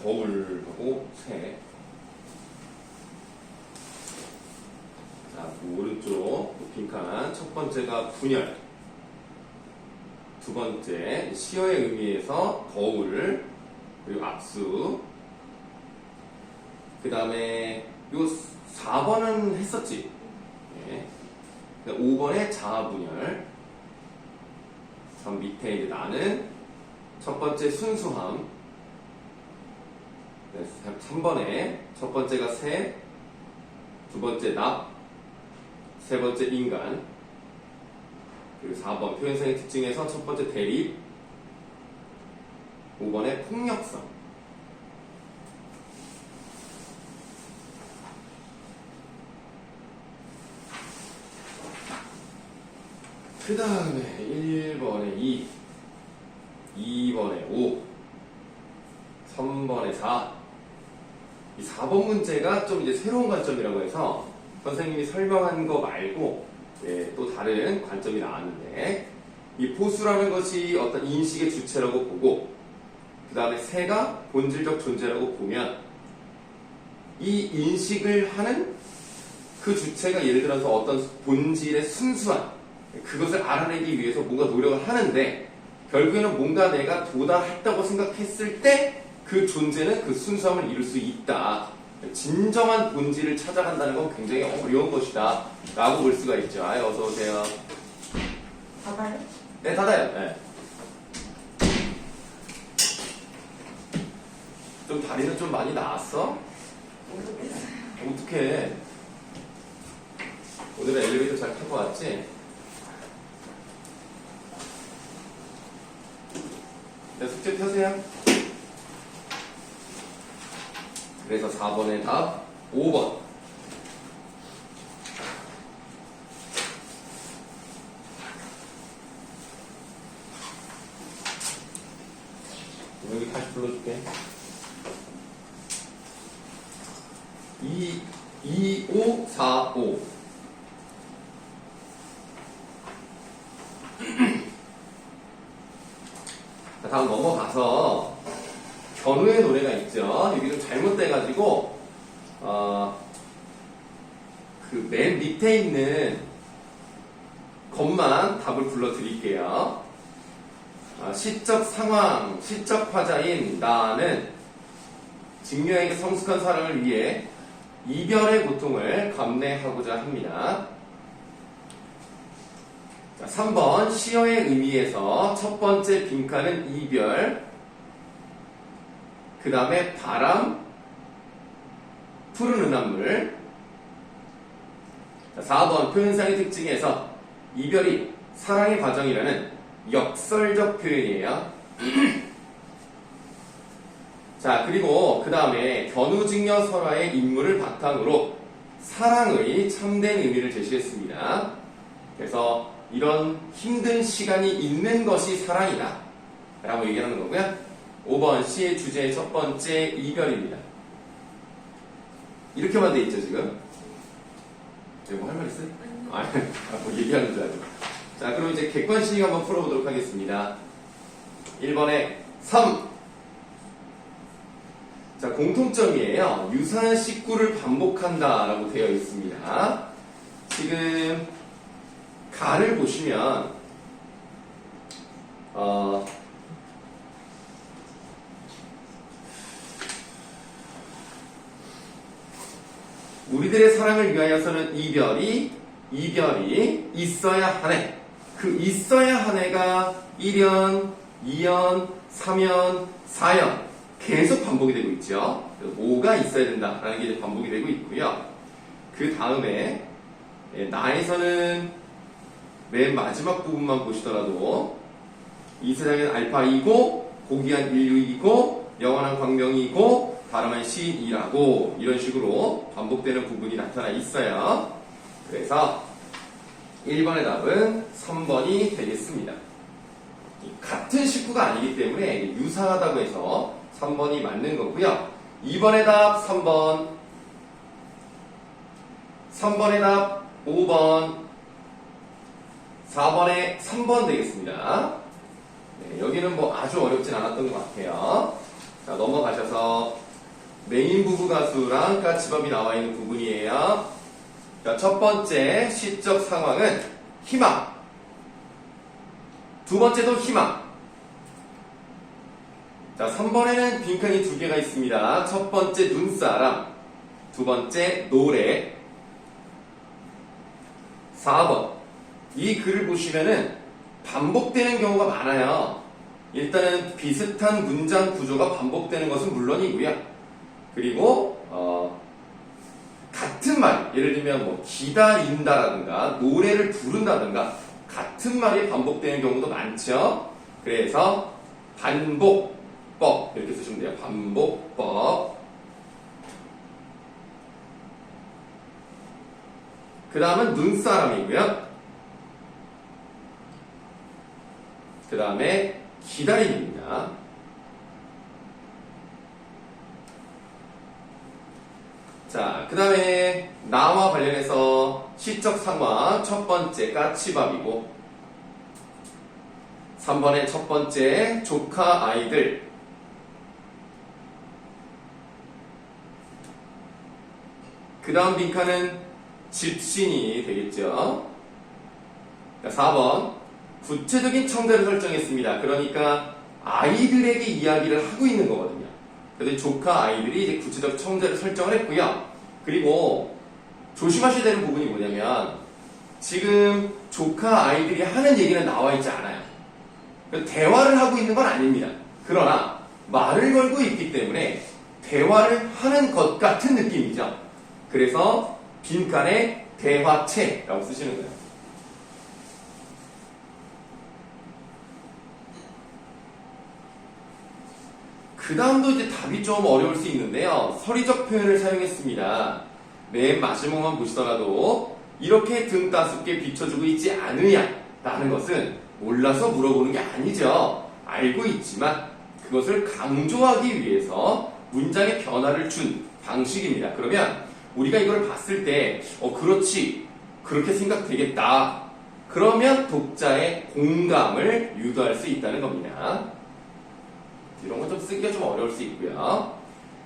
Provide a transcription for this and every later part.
거울하고 새. 자, 오른쪽 빈칸. 첫 번째가 분열. 두 번째, 시어의 의미에서 거울. 그리고 압수. 그 다음에, 요 4번은 했었지. 예. 5번에 자아분열. 전 밑에 이제 나는 첫 번째 순수함. 3번에 첫 번째가 새, 두 번째 납, 세 번째 인간. 그리고 4번 표현상의 특징에서 첫 번째 대립, 5번에 폭력성. 그 다음에 1번에 2, 2번에 5, 3번에 4. 이 4번 문제가 좀 이제 새로운 관점이라고 해서 선생님이 설명한 거 말고 또 다른 관점이 나왔는데, 이 포수라는 것이 어떤 인식의 주체라고 보고, 그 다음에 새가 본질적 존재라고 보면, 이 인식을 하는 그 주체가 예를 들어서 어떤 본질의 순수한 그것을 알아내기 위해서 뭔가 노력을 하는데, 결국에는 뭔가 내가 도달했다고 생각했을 때 그 존재는 그 순수함을 이룰 수 있다. 진정한 본질을 찾아간다는 건 굉장히 어려운 것이다 라고 볼 수가 있죠. 아유, 어서오세요. 닫아요? 네, 닫아요. 네. 좀 다리는 좀 많이 나았어? 모르겠어요. 어떡해. 오늘은 엘리베이터 잘 타고 왔지? 네, 숙제 펴세요. 그래서 4번의 답, 5번. 여기 다시 불러줄게. 2, 5, 4, 5. 자, 다음 넘어가서 견우의 노래가 있죠. 여기 좀 잘못돼가지고 그 맨 밑에 있는 것만 답을 불러드릴게요. 시적 상황, 시적 화자인 나는 직녀에게 성숙한 사랑을 위해 이별의 고통을 감내하고자 합니다. 자, 3번 시어의 의미에서 첫 번째 빈칸은 이별, 그 다음에 바람, 푸른 은하물. 자, 4번 표현상의 특징에서 이별이 사랑의 과정이라는 역설적 표현이에요. 자, 그리고 그 다음에 견우직녀 설화의 인물을 바탕으로 사랑의 참된 의미를 제시했습니다. 그래서 이런 힘든 시간이 있는 것이 사랑이다 라고 얘기하는 거고요. 5번 시의 주제의 첫 번째 이별입니다. 이렇게만 돼 있죠 지금? 뭐 할 말 있어요? 뭐 얘기하는 줄 알고. 자, 그럼 이제 객관식 한번 풀어보도록 하겠습니다. 1번에 3. 자, 공통점이에요. 유사한 식구를 반복한다 라고 되어 있습니다. 지금 가를 보시면 우리들의 사랑을 위하여서는 이별이 있어야 하네. 그 있어야 하네가 1연, 2연, 3연, 4연 계속 반복이 되고 있죠. 뭐가 있어야 된다라는 게 이제 반복이 되고 있고요. 그 다음에 나에서는 맨 마지막 부분만 보시더라도 이 세상에는 알파이고 고귀한 인류이고 영원한 광명이고 바람한 시인이라고 이런 식으로 반복되는 부분이 나타나 있어요. 그래서 1번의 답은 3번이 되겠습니다. 같은 식구가 아니기 때문에 유사하다고 해서 3번이 맞는 거고요. 2번의 답 3번, 3번의 답 5번, 4번에 3번 되겠습니다. 네, 여기는 뭐 아주 어렵진 않았던 것 같아요. 자, 넘어가셔서 메인 부부 가수랑 까치밥이 나와 있는 부분이에요. 자, 첫 번째 시적 상황은 희망. 두 번째도 희망. 자, 3번에는 빈칸이 두 개가 있습니다. 첫 번째 눈사람, 두 번째 노래. 4번. 이 글을 보시면은 반복되는 경우가 많아요. 일단은 비슷한 문장 구조가 반복되는 것은 물론이고요. 그리고 같은 말, 예를 들면 뭐 기다린다라든가 노래를 부른다든가 같은 말이 반복되는 경우도 많죠. 그래서 반복법 이렇게 쓰시면 돼요. 반복법. 그 다음은 눈사람이고요. 그 다음에 기다림입니다. 자, 그 다음에 나와 관련해서 시적 상황 첫 번째 까치밥이고 3번의 첫 번째 조카 아이들 그 다음 빈칸은 집신이 되겠죠. 4번 구체적인 청자를 설정했습니다. 그러니까 아이들에게 이야기를 하고 있는 거거든요. 그래서 조카 아이들이 이제 구체적 청자를 설정을 했고요. 그리고 조심하셔야 되는 부분이 뭐냐면 지금 조카 아이들이 하는 얘기는 나와 있지 않아요. 대화를 하고 있는 건 아닙니다. 그러나 말을 걸고 있기 때문에 대화를 하는 것 같은 느낌이죠. 그래서 빈칸에 대화체라고 쓰시는 거예요. 그 다음도 이제 답이 좀 어려울 수 있는데요. 서리적 표현을 사용했습니다. 맨 마지막만 보시더라도 이렇게 등 따숩게 비춰주고 있지 않으냐 라는 것은 몰라서 물어보는 게 아니죠. 알고 있지만 그것을 강조하기 위해서 문장의 변화를 준 방식입니다. 그러면 우리가 이걸 봤을 때 그렇지 그렇게 생각되겠다. 그러면 독자의 공감을 유도할 수 있다는 겁니다. 이런 건 좀 쓰기가 좀 어려울 수 있고요.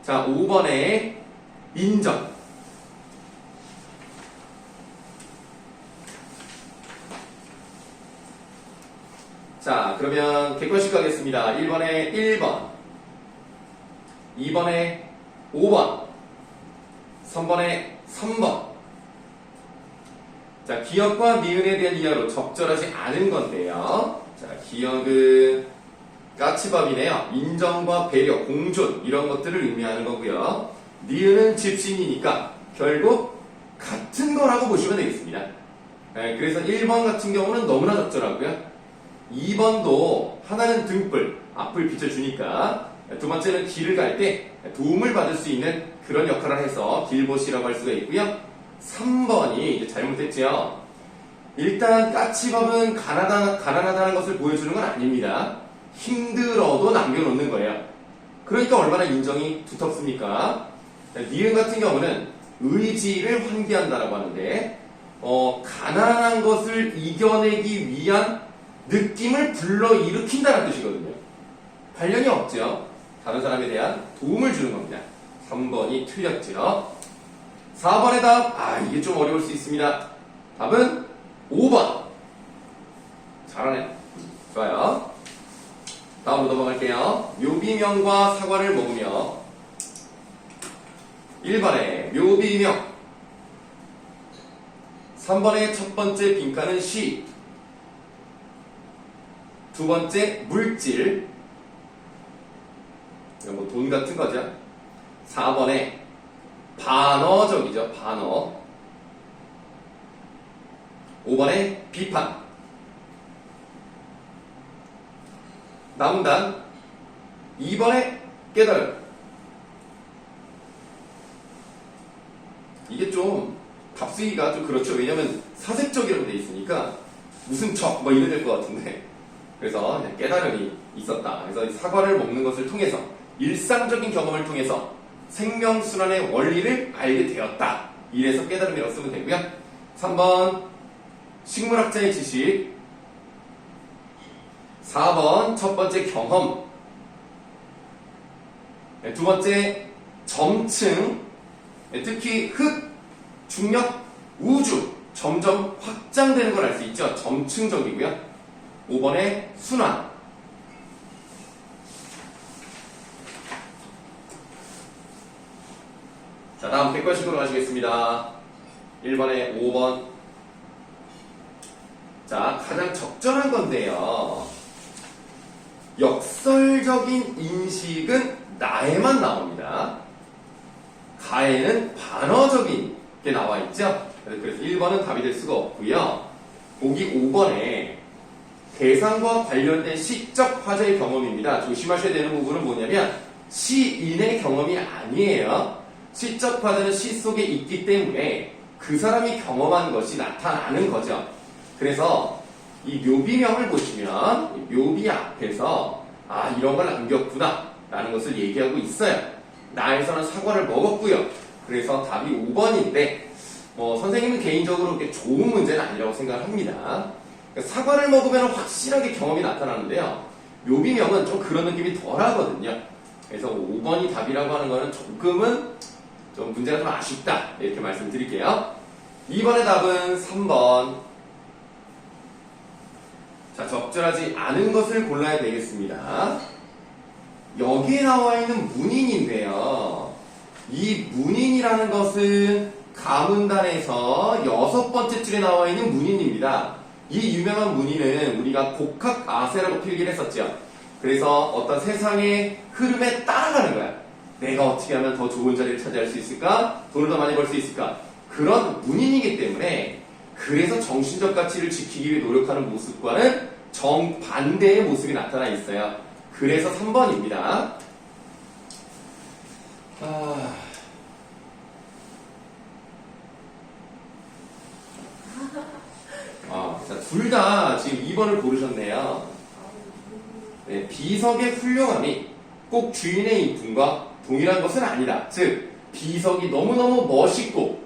자, 5번에 인정. 자, 그러면 객관식 가겠습니다. 1번에 1번, 2번에 5번, 3번에 3번. 자, 기억과 니은에 대한 이하로 적절하지 않은 건데요. 자, 기억은 까치밥이네요. 인정과 배려, 공존 이런 것들을 의미하는 거고요. 니은은 집신이니까 결국 같은 거라고 보시면 되겠습니다. 네, 그래서 1번 같은 경우는 너무나 적절하고요. 2번도 하나는 등불, 앞을 비춰주니까 두 번째는 길을 갈 때 도움을 받을 수 있는 그런 역할을 해서 길보시라고 할 수가 있고요. 3번이 이제 잘못했죠. 일단 까치밥은 가난하다는 것을 보여주는 건 아닙니다. 힘들어도 남겨놓는 거예요. 그러니까 얼마나 인정이 두텁습니까? 니은 같은 경우는 의지를 환기한다라고 하는데 가난한 것을 이겨내기 위한 느낌을 불러일으킨다는 뜻이거든요. 관련이 없죠. 다른 사람에 대한 도움을 주는 겁니다. 3번이 틀렸죠. 4번의 답, 이게 좀 어려울 수 있습니다. 답은 5번. 잘하네. 좋아요. 다음으로 넘어갈게요. 묘비명과 사과를 먹으며 1번에 묘비명 3번의 첫 번째 빈칸은 시 두 번째 물질 이건 뭐 돈 같은 거죠. 4번에 반어적이죠. 반어 5번에 비판 남은 단 2번에 깨달음. 이게 좀 답쓰기가 좀 그렇죠. 왜냐면 사색적이라고 돼 있으니까 무슨 척 뭐 이래 될 것 같은데 그래서 깨달음이 있었다. 그래서 사과를 먹는 것을 통해서 일상적인 경험을 통해서 생명순환의 원리를 알게 되었다. 이래서 깨달음이라고 쓰면 되고요. 3번 식물학자의 지식 4번 첫 번째 경험 두 번째, 점층. 특히 흙, 중력, 우주 점점 확장되는 걸 알 수 있죠. 점층적이고요. 5번에 순환. 자, 다음 객관식으로 가시겠습니다. 1번에 5번. 자, 가장 적절한 건데요. 역설적인 인식은 나에만 나옵니다. 가에는 반어적인 게 나와 있죠. 그래서 1번은 답이 될 수가 없고요. 보기 5번에 대상과 관련된 시적 화제의 경험입니다. 조심하셔야 되는 부분은 뭐냐면 시인의 경험이 아니에요. 시적 화제는 시 속에 있기 때문에 그 사람이 경험한 것이 나타나는 거죠. 그래서 이 묘비명을 보시면 이 묘비 앞에서 아 이런 걸 남겼구나 라는 것을 얘기하고 있어요. 나에서는 사과를 먹었고요. 그래서 답이 5번인데 선생님은 개인적으로 그렇게 좋은 문제는 아니라고 생각합니다. 그러니까 사과를 먹으면 확실하게 경험이 나타나는데요. 묘비명은 좀 그런 느낌이 덜하거든요. 그래서 5번이 답이라고 하는 거는 조금은 좀 문제가 좀 아쉽다 이렇게 말씀드릴게요. 2번의 답은 3번. 자, 적절하지 않은 것을 골라야 되겠습니다. 여기에 나와 있는 문인인데요. 이 문인이라는 것은 가문단에서 6번째 줄에 나와 있는 문인입니다. 이 유명한 문인은 우리가 곡학아세라고 필기를 했었죠. 그래서 어떤 세상의 흐름에 따라가는 거야. 내가 어떻게 하면 더 좋은 자리를 차지할 수 있을까? 돈을 더 많이 벌 수 있을까? 그런 문인이기 때문에 그래서 정신적 가치를 지키기 위해 노력하는 모습과는 정반대의 모습이 나타나 있어요. 그래서 3번입니다. 자, 둘 다 지금 2번을 고르셨네요. 네, 비석의 훌륭함이 꼭 주인의 인품과 동일한 것은 아니다. 즉, 비석이 너무너무 멋있고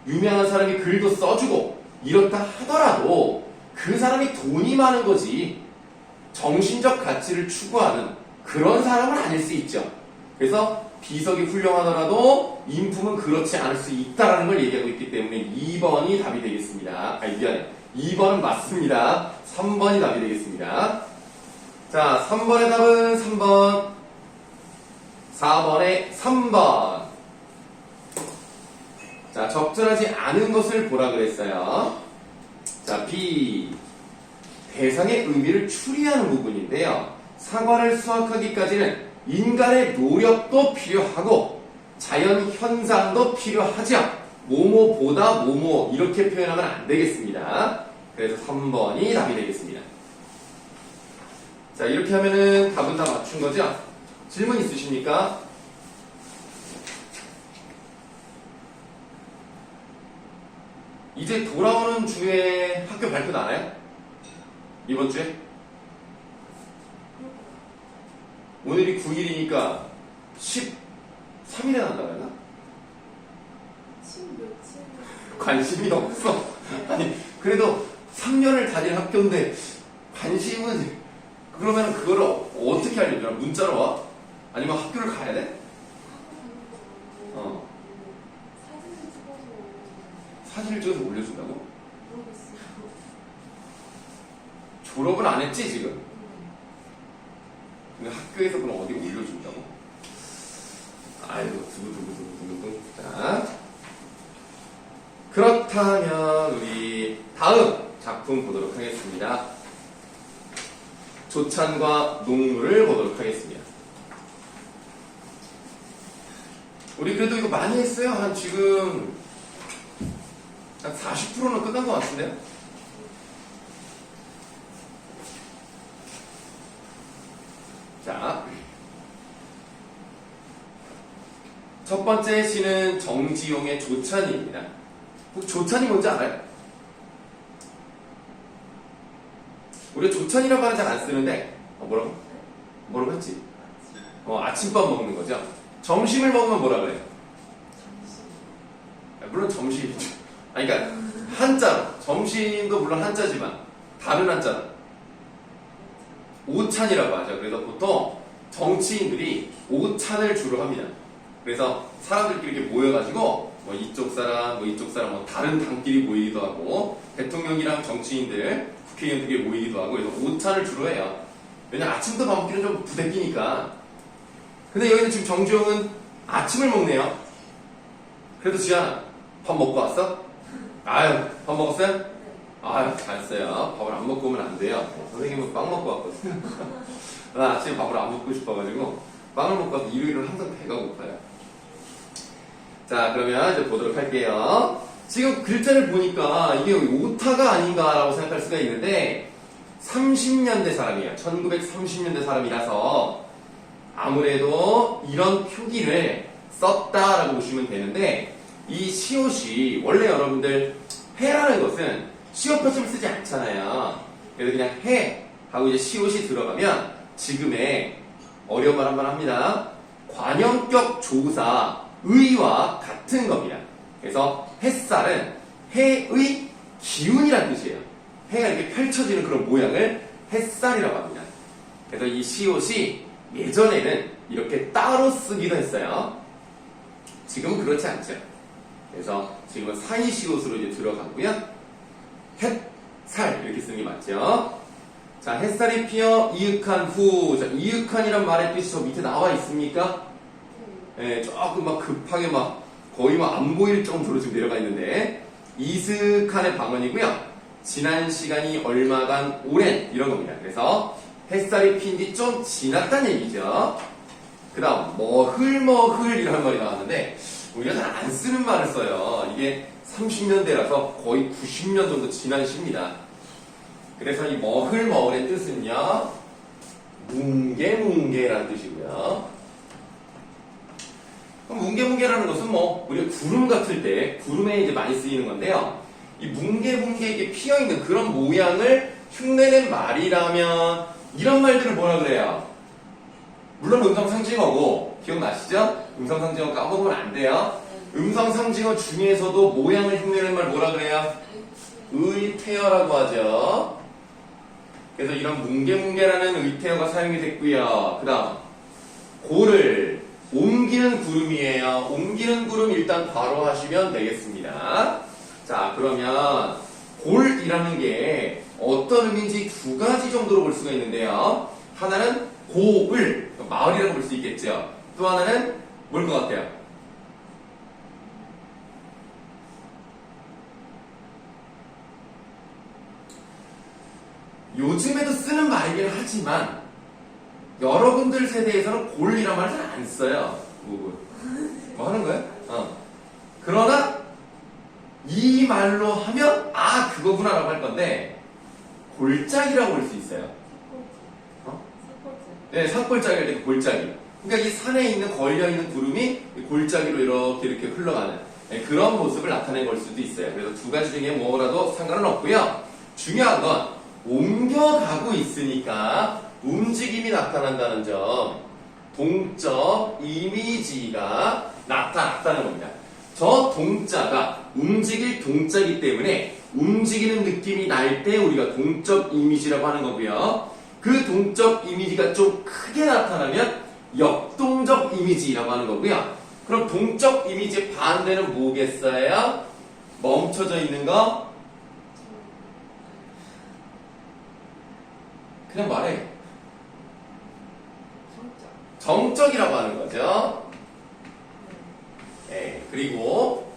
유명한 사람이 글도 써주고 이렇다 하더라도 그 사람이 돈이 많은 거지 정신적 가치를 추구하는 그런 사람은 아닐 수 있죠. 그래서 비석이 훌륭하더라도 인품은 그렇지 않을 수 있다는 걸 얘기하고 있기 때문에 2번이 답이 되겠습니다. 미안해. 2번은 맞습니다. 3번이 답이 되겠습니다. 자, 3번의 답은 3번. 4번에 3번. 자, 적절하지 않은 것을 보라 그랬어요. 자, B. 대상의 의미를 추리하는 부분인데요. 사과를 수확하기까지는 인간의 노력도 필요하고 자연 현상도 필요하죠. 뭐뭐보다 뭐뭐 이렇게 표현하면 안 되겠습니다. 그래서 3번이 답이 되겠습니다. 자, 이렇게 하면은 답은 다 맞춘 거죠? 질문 있으십니까? 이제 돌아오는 주에 학교 발표 나나요? 이번 주에? 오늘이 9일이니까 13일에 난다고 했나? 관심이 없어. 아니, 그래도 3년을 다닐 학교인데 관심은 그러면 그거를 어떻게 알려주나? 문자로 와? 아니면 학교를 가야 돼? 사진을 찍어서 올려준다고? 졸업은 안 했지 지금? 근데 학교에서 그럼 어디 올려준다고? 아유 두구두구두구두구. 자, 그렇다면 우리 다음 작품 보도록 하겠습니다. 조찬과 농물을 보도록 하겠습니다. 우리 그래도 이거 많이 했어요. 한 지금 한 40%는 끝난 것 같은데요? 자, 첫 번째 시는 정지용의 조찬입니다. 혹 조찬이 뭔지 알아요? 우리가 조찬이라고 하는 잘 안 쓰는데 뭐라고? 뭐라고 했지? 아침밥 먹는 거죠. 점심을 먹으면 뭐라 그래요? 물론 점심이죠. 그러니까 한자로 점심도 물론 한자지만 다른 한자로 오찬이라고 하죠. 그래서 보통 정치인들이 오찬을 주로 합니다. 그래서 사람들끼리 이렇게 모여가지고 뭐 이쪽 사람, 뭐 다른 당끼리 모이기도 하고 대통령이랑 정치인들, 국회의원들끼리 모이기도 하고 그래서 오찬을 주로 해요. 왜냐면 아침도 밥 먹기는 좀 부대끼니까. 근데 여기는 지금 정주영은 아침을 먹네요. 그래도 지안아, 밥 먹고 왔어? 아유, 밥 먹었어요? 아유, 잘했어요. 밥을 안 먹고 오면 안 돼요. 선생님은 빵 먹고 왔거든요. 나 아침에 밥을 안 먹고 싶어가지고 빵을 먹고 와서 일요일은 항상 배가 고파요. 자, 그러면 이제 보도록 할게요. 지금 글자를 보니까 이게 오타가 아닌가라고 생각할 수가 있는데 30년대 사람이에요. 1930년대 사람이라서 아무래도 이런 표기를 썼다라고 보시면 되는데 이 시옷이 원래 여러분들 해라는 것은 시옷 표시를 쓰지 않잖아요. 그래서 그냥 해 하고 이제 시옷이 들어가면 지금의 어려운 말 한 번 합니다. 관형격 조사 의와 같은 겁니다. 그래서 햇살은 해의 기운이라는 뜻이에요. 해가 이렇게 펼쳐지는 그런 모양을 햇살이라고 합니다. 그래서 이 시옷이 예전에는 이렇게 따로 쓰기도 했어요. 지금은 그렇지 않죠. 그래서 지금은 사이시옷으로 이제 들어가고요. 햇살 이렇게 쓰는 게 맞죠. 자, 햇살이 피어 이윽한 후. 자, 이윽한이란 말의 뜻이 저 밑에 나와 있습니까? 예, 조금 막 급하게 막 거의 막 안 보일 정도로 지금 내려가 있는데 이슥한의 방언이고요. 지난 시간이 얼마간 오랜 이런 겁니다. 그래서 햇살이 핀 지 좀 지났다는 얘기죠. 그 다음 머흘머흘 이라는 말이 나왔는데 우리가 잘 안 쓰는 말을 써요. 이게 30년대라서 거의 90년 정도 지난 시입니다. 그래서 이 머흘머흘의 뜻은요 뭉게뭉게라는 뜻이고요. 그럼 뭉게뭉게라는 것은 뭐 우리가 구름 같을 때 구름에 이제 많이 쓰이는 건데요. 이 뭉게뭉게 이게 피어있는 그런 모양을 흉내낸 말이라면 이런 말들을 뭐라 그래요? 물론 음성상징어고 기억나시죠? 음성상징어 까먹으면 안 돼요. 음성상징어 중에서도 모양을 흉내낸 말 뭐라 그래요? 의태어라고 하죠. 그래서 이런 뭉게뭉게라는 의태어가 사용이 됐고요. 그 다음 고를 옮기는 구름이에요. 옮기는 구름 일단 바로 하시면 되겠습니다. 자, 그러면 골이라는 게 어떤 의미인지 두 가지 정도로 볼 수가 있는데요. 하나는 고을, 마을이라고 볼 수 있겠죠. 또 하나는 뭘 것 같아요? 요즘에도 쓰는 말이긴 하지만 여러분들 세대에서는 골이란 말을 잘 안 써요. 뭐 하는 거야? 그러나 이 말로 하면 아 그거구나 라고 할 건데 골짜기라고 볼 수 있어요. 네, 산골짜기 할 때 골짜기. 그러니까 이 산에 있는 걸려있는 구름이 골짜기로 이렇게 흘러가는 그런 모습을 나타낸 걸 수도 있어요. 그래서 두 가지 중에 뭐라도 상관은 없고요. 중요한 건 옮겨가고 있으니까 움직임이 나타난다는 점, 동적 이미지가 나타났다는 겁니다. 저 동자가 움직일 동자이기 때문에 움직이는 느낌이 날 때 우리가 동적 이미지라고 하는 거고요. 그 동적 이미지가 좀 크게 나타나면 역동적 이미지라고 하는 거고요. 그럼 동적 이미지의 반대는 뭐겠어요? 멈춰져 있는 거? 그냥 말해. 정적이라고 하는 거죠. 네, 그리고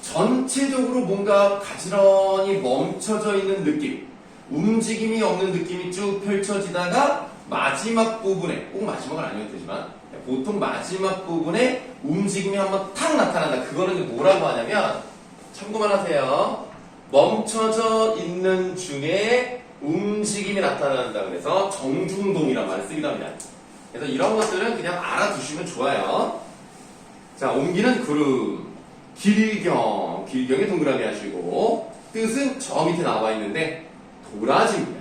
전체적으로 뭔가 가지런히 멈춰져 있는 느낌, 움직임이 없는 느낌이 쭉 펼쳐지다가 마지막 부분에, 꼭 마지막은 아니어도 되지만 보통 마지막 부분에 움직임이 한번 탁 나타난다. 그거는 뭐라고 하냐면 참고만 하세요. 멈춰져 있는 중에 움직임이 나타난다. 그래서 정중동이란 말을 쓰기도 합니다. 그래서 이런 것들은 그냥 알아두시면 좋아요. 자, 옮기는 구름, 길경에 동그라미 하시고 뜻은 저 밑에 나와 있는데 도라지입니다.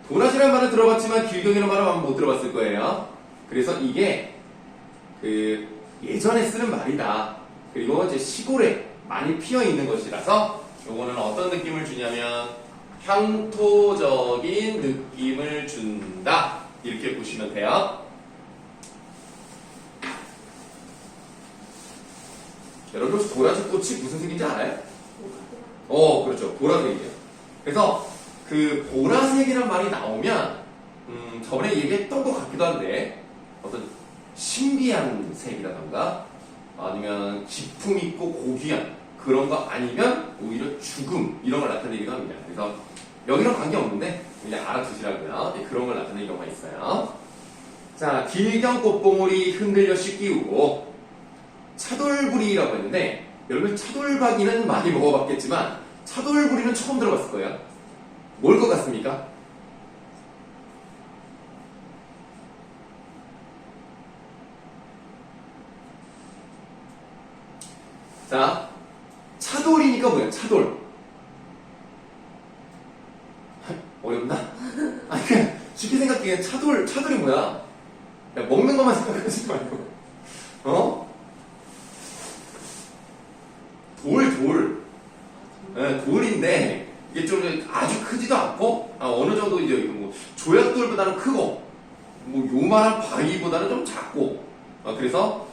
도라지라는 말을 들어봤지만 길경이라는 말은 아마 못 들어봤을 거예요. 그래서 이게 그 예전에 쓰는 말이다. 그리고 이제 시골에 많이 피어 있는 것이라서 요거는 어떤 느낌을 주냐면 향토적인 느낌을 준다. 이렇게 보시면 돼요. 여러분 혹시 도라지 꽃이 무슨 색인지 알아요? 그렇죠. 보라색이에요. 그래서 그 보라색이란 말이 나오면 저번에 얘기했던 것 같기도 한데 어떤 신비한 색이라던가 아니면 기품 있고 고귀한 그런 거 아니면 오히려 죽음 이런 걸 나타내기도 합니다. 그래서 여기랑 관계없는데 그냥 알아두시라고요. 그런 걸 나타내는 경우가 있어요. 자, 길경 꽃봉오리 흔들려 씻기우고 차돌부리라고 했는데 여러분 차돌박이는 많이 먹어봤겠지만 차돌부리는 처음 들어봤을 거예요. 뭘 것 같습니까? 자, 차돌이니까 뭐야? 차돌. 어렵나? 아니 그냥 쉽게 생각해. 차돌이 뭐야? 야, 먹는 것만 생각하지 말고. 돌. 네, 돌인데 이게 좀 아주 크지도 않고 어느 정도 이제 뭐 조약돌보다는 크고 뭐 요만한 바위보다는 좀 작고 그래서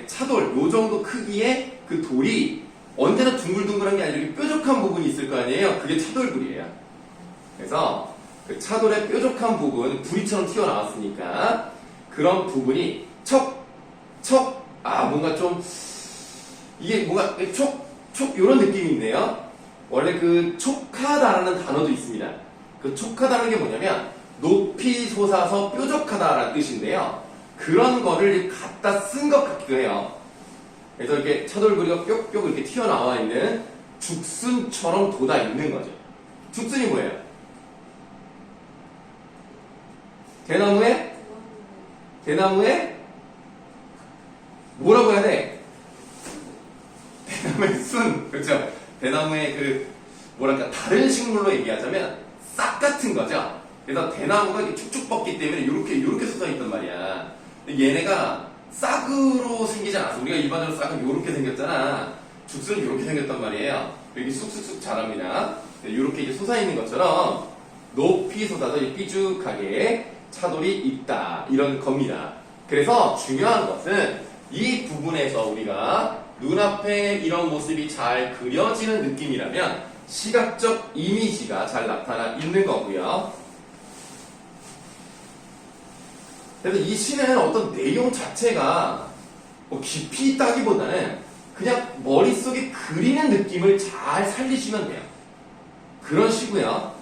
차돌 요 정도 크기의 그 돌이 언제나 둥글둥글한 게 아니라 이렇게 뾰족한 부분이 있을 거 아니에요. 그게 차돌불이에요. 그래서 그 차돌의 뾰족한 부분 부리처럼 튀어나왔으니까 그런 부분이 뭔가 좀 이게 뭔가 촉 이런 느낌이 있네요. 원래 그 촉하다라는 단어도 있습니다. 그 촉하다는 게 뭐냐면 높이 솟아서 뾰족하다라는 뜻인데요. 그런 거를 갖다 쓴 것 같기도 해요. 그래서 이렇게 차돌부리가 뾱뾱 이렇게 튀어나와 있는 죽순처럼 돋아 있는 거죠. 죽순이 뭐예요? 대나무에 뭐라고 해야 돼? 대나무의 순, 그렇죠? 대나무의 그 뭐랄까 다른 식물로 얘기하자면 싹 같은 거죠. 그래서 대나무가 이렇게 축축 뻗기 때문에 이렇게 쏟아 있단 말이야. 근데 얘네가 싹으로 생기지 않았어. 우리가 일반적으로 싹은 이렇게 생겼잖아. 죽순은 이렇게 생겼단 말이에요. 여기 쑥쑥쑥 자랍니다. 이렇게 이제 솟아 있는 것처럼 높이 솟아서 삐죽하게 차돌이 있다 이런 겁니다. 그래서 중요한 것은 이 부분에서 우리가 눈앞에 이런 모습이 잘 그려지는 느낌이라면 시각적 이미지가 잘 나타나 있는 거고요. 그래서 이 시는 어떤 내용 자체가 뭐 깊이 있다기보다는 그냥 머릿속에 그리는 느낌을 잘 살리시면 돼요. 그런 시고요.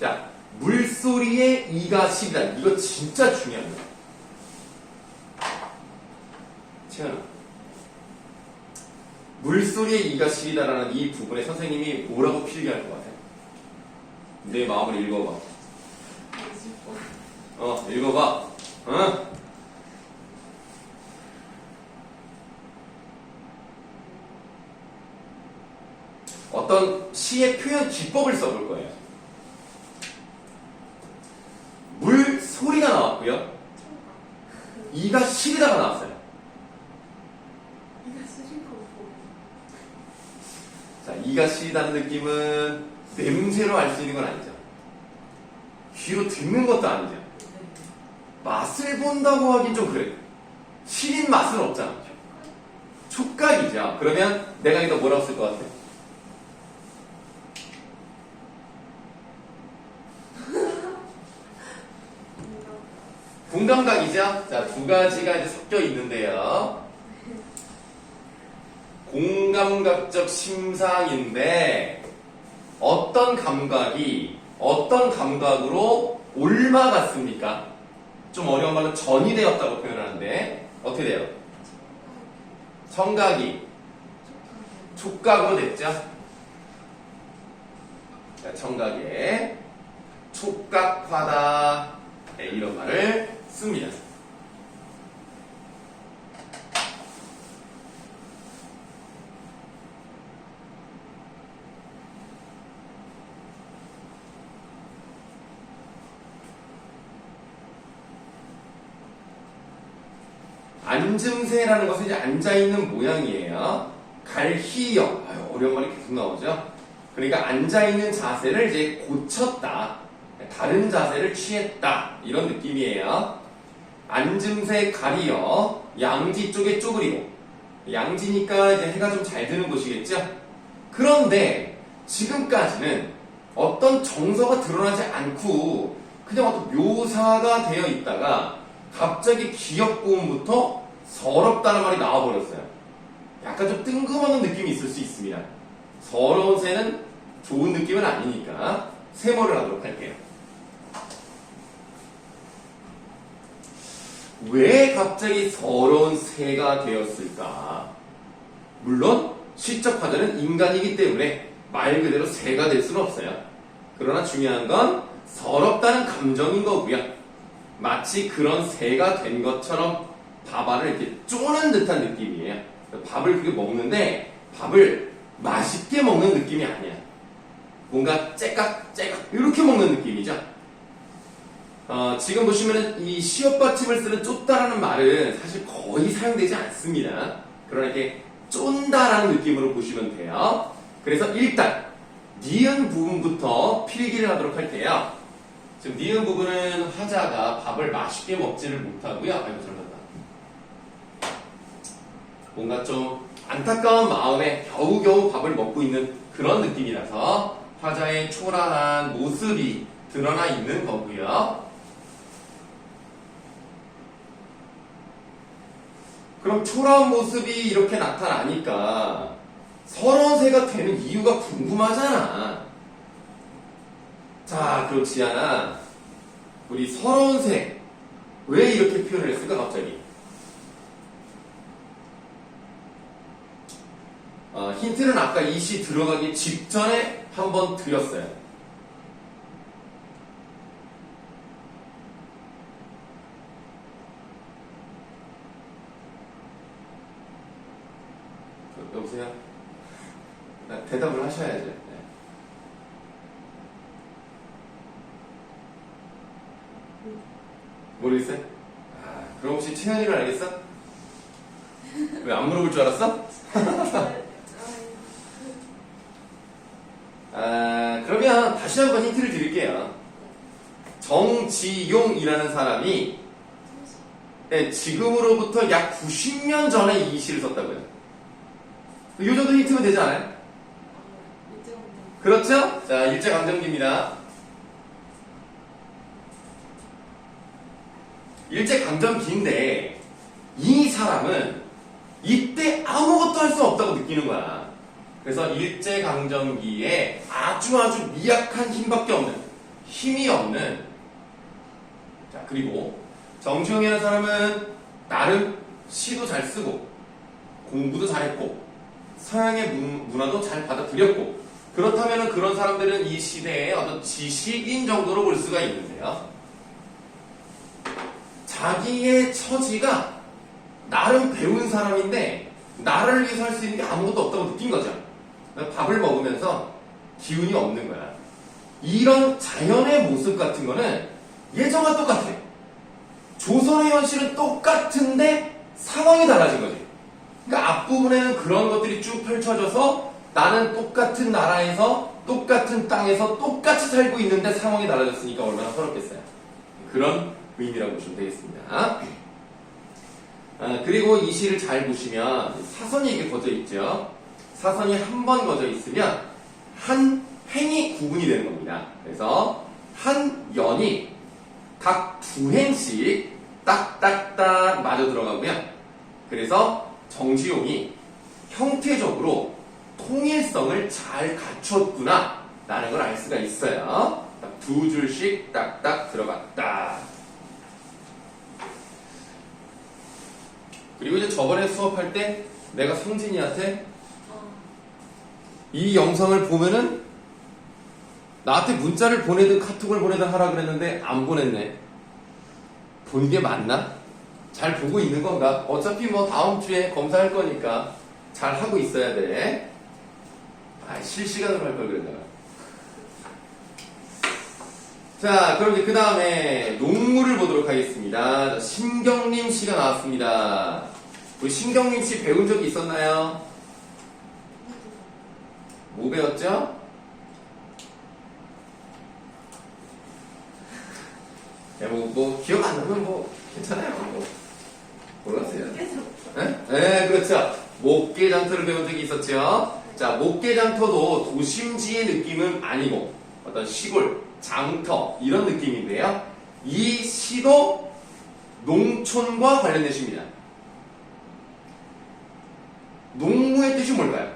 자, 물소리에 이가 시리다. 이거 진짜 중요합니다. 채연아. 물소리에 이가 시리다라는 이 부분에 선생님이 뭐라고 필기할 것 같아요? 내 마음을 읽어봐. 읽어봐. 어떤 시의 표현 기법을 써볼 거예요. 물 소리가 나왔고요. 이가 시리다가 나왔어요. 자, 이가 시리다는 느낌은 냄새로 알 수 있는 건 아니죠. 귀로 듣는 것도 아니죠. 맛을 본다고 하긴 좀 그래. 시린 맛은 없잖아. 촉각이죠. 그러면 내가 이거 뭐라고 쓸 것 같아? 공감각이죠? 자, 두 가지가 이제 섞여 있는데요. 공감각적 심상인데 어떤 감각이 어떤 감각으로 옮아갔습니까? 좀 어려운 말로 전이 되었다고 표현하는데 어떻게 돼요? 청각이 촉각으로 됐죠? 자, 청각에 촉각화다 이런 말을 씁니다. 앉음새라는 것은 이제 앉아있는 모양이에요. 갈희역. 어려운 말이 계속 나오죠. 그러니까 앉아있는 자세를 이제 고쳤다. 다른 자세를 취했다. 이런 느낌이에요. 앉음새 가리어 양지 쪽에 쪼그리고. 양지니까 이제 해가 좀 잘 드는 곳이겠죠? 그런데 지금까지는 어떤 정서가 드러나지 않고 그냥 어떤 묘사가 되어 있다가 갑자기 기역고음부터 서럽다는 말이 나와버렸어요. 약간 좀 뜬금없는 느낌이 있을 수 있습니다. 서러운 새는 좋은 느낌은 아니니까 세모를 하도록 할게요. 왜 갑자기 서러운 새가 되었을까? 물론 시적 화자는 인간이기 때문에 말 그대로 새가 될 수는 없어요. 그러나 중요한 건 서럽다는 감정인 거고요. 마치 그런 새가 된 것처럼 밥알을 이렇게 쪼는 듯한 느낌이에요. 밥을 그렇게 먹는데 밥을 맛있게 먹는 느낌이 아니야. 뭔가 째깍째깍 이렇게 먹는 느낌이죠. 지금 보시면은 이 시옷 받침을 쓰는 쫓다라는 말은 사실 거의 사용되지 않습니다. 그러나 이렇게 쫀다라는 느낌으로 보시면 돼요. 그래서 일단 니은 부분부터 필기를 하도록 할게요. 지금 니은 부분은 화자가 밥을 맛있게 먹지를 못하고요. 아이고 잘못다. 뭔가 좀 안타까운 마음에 겨우겨우 밥을 먹고 있는 그런 느낌이라서 화자의 초라한 모습이 드러나 있는 거고요. 그럼 초라한 모습이 이렇게 나타나니까 서러운 새가 되는 이유가 궁금하잖아. 자, 그렇지 않아. 우리 서러운 새, 왜 이렇게 표현을 했을까, 갑자기? 힌트는 아까 이 시 들어가기 직전에 한번 드렸어요. 여보세요? 대답을 하셔야죠. 네. 모르겠어요? 그럼 혹시 채연이를 알겠어? 왜 안 물어볼 줄 알았어? 그러면 다시 한번 힌트를 드릴게요. 정지용이라는 사람이 지금으로부터 약 90년 전에 이 시를 썼다고요. 이 정도 힌트면 되지 않아요? 그렇죠? 자, 일제강점기입니다. 일제강점기인데 이 사람은 이때 아무것도 할 수 없다고 느끼는 거야. 그래서 일제강점기에 아주 미약한 힘밖에 없는, 힘이 없는. 자, 그리고 정지용이라는 사람은 나름 시도 잘 쓰고 공부도 잘했고 서양의 문화도 잘 받아들였고, 그렇다면 그런 사람들은 이 시대의 어떤 지식인 정도로 볼 수가 있는데요. 자기의 처지가 나름 배운 사람인데 나라를 위해서 할 수 있는 게 아무것도 없다고 느낀 거죠. 밥을 먹으면서 기운이 없는 거야. 이런 자연의 모습 같은 거는 예전과 똑같아. 조선의 현실은 똑같은데 상황이 달라진 거지. 그러니까 앞부분에는 그런 것들이 쭉 펼쳐져서 나는 똑같은 나라에서 똑같은 땅에서 똑같이 살고 있는데 상황이 달라졌으니까 얼마나 서럽겠어요. 그런 의미라고 보시면 되겠습니다. 그리고 이 시를 잘 보시면 사선이 이렇게 거져 있죠. 사선이 한 번 거져 있으면 한 행이 구분이 되는 겁니다. 그래서 한 연이 각 두 행씩 딱딱딱 맞아 들어가고요. 그래서 정지용이 형태적으로 통일성을 잘 갖췄구나 라는 걸 알 수가 있어요. 두 줄씩 딱딱 들어갔다. 그리고 이제 저번에 수업할 때 내가 성진이한테 이 영상을 보면은 나한테 문자를 보내든 카톡을 보내든 하라 그랬는데 안 보냈네. 본 게 맞나? 잘 보고 있는 건가? 어차피 뭐 다음 주에 검사할 거니까 잘 하고 있어야 돼. 실시간으로 할 걸 그랬다가. 자, 그럼 이제 그 다음에 농무를 보도록 하겠습니다. 신경림 씨가 나왔습니다. 우리 신경림 씨 배운 적이 있었나요? 뭐 배웠죠? 뭐 기억 안 나면 뭐 괜찮아요. 뭐 몰랐어요. 계속. 네, 그렇죠. 목계장터를 배운 적이 있었죠. 자, 목계장터도 도심지의 느낌은 아니고 어떤 시골, 장터 이런 느낌인데요. 이 시도 농촌과 관련된 시입니다. 농무의 뜻이 뭘까요?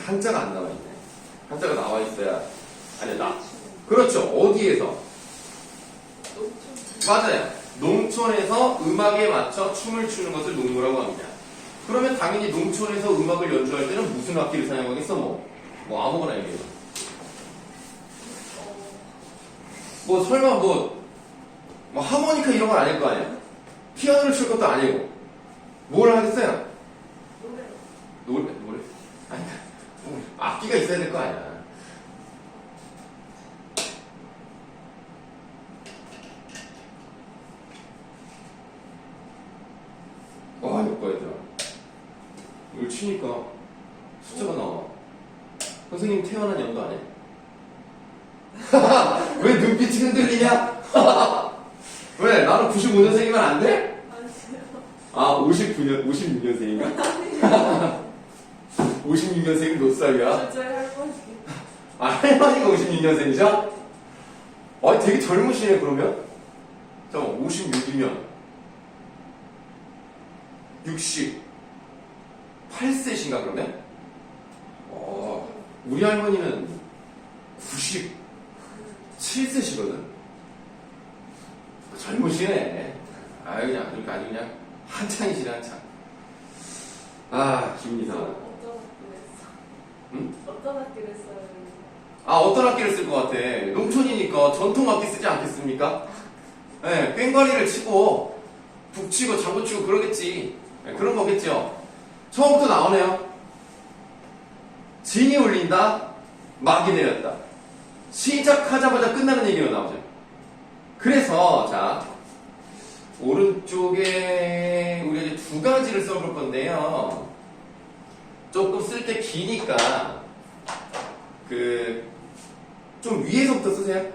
한자가 안 나와 있네. 한자가 나와 있어야 아니야. 그렇죠. 어디에서? 맞아요. 농촌에서 음악에 맞춰 춤을 추는 것을 농무라고 합니다. 그러면 당연히 농촌에서 음악을 연주할 때는 무슨 악기를 사용하겠어? 뭐 아무거나 얘기해요. 뭐 설마 뭐 하모니카 이런 건 아닐 거 아니야? 피아노를 칠 것도 아니고 뭘 하겠어요? 노래? 아니, 악기가 있어야 될 거 아니야. 와, 이거 얘들아. 이걸 치니까 숫자가 나와. 선생님 태어난 연도 안 해? 왜 눈빛이 흔들리냐? 왜? 나는 95년생이면 안 돼? 아, 56년생인가? 56년생이 몇 살이야? 저희 할머니. 아, 할머니가 56년생이죠? 아, 되게 젊으시네, 그러면? 잠깐만, 56이면 68세신가, 그러면? 우리 할머니는 97세시거든? 젊으시네. 아유, 그냥, 아주 그냥, 한창이시네, 한창. 아, 기분이 이상하다. 어떤 학교를 했어? 응? 어떤 학교를 했어요? 아, 어떤 악기를 쓸 것 같아? 농촌이니까 전통 악기 쓰지 않겠습니까? 네, 꽹과리를 치고, 북치고, 장구치고 그러겠지. 네, 그런 거겠죠. 처음부터 나오네요. 진이 울린다, 막이 내렸다. 시작하자마자 끝나는 얘기가 나오죠. 그래서, 자, 오른쪽에 우리가 이제 두 가지를 써볼 건데요. 조금 쓸 때 기니까, 좀 위에서부터 쓰세요.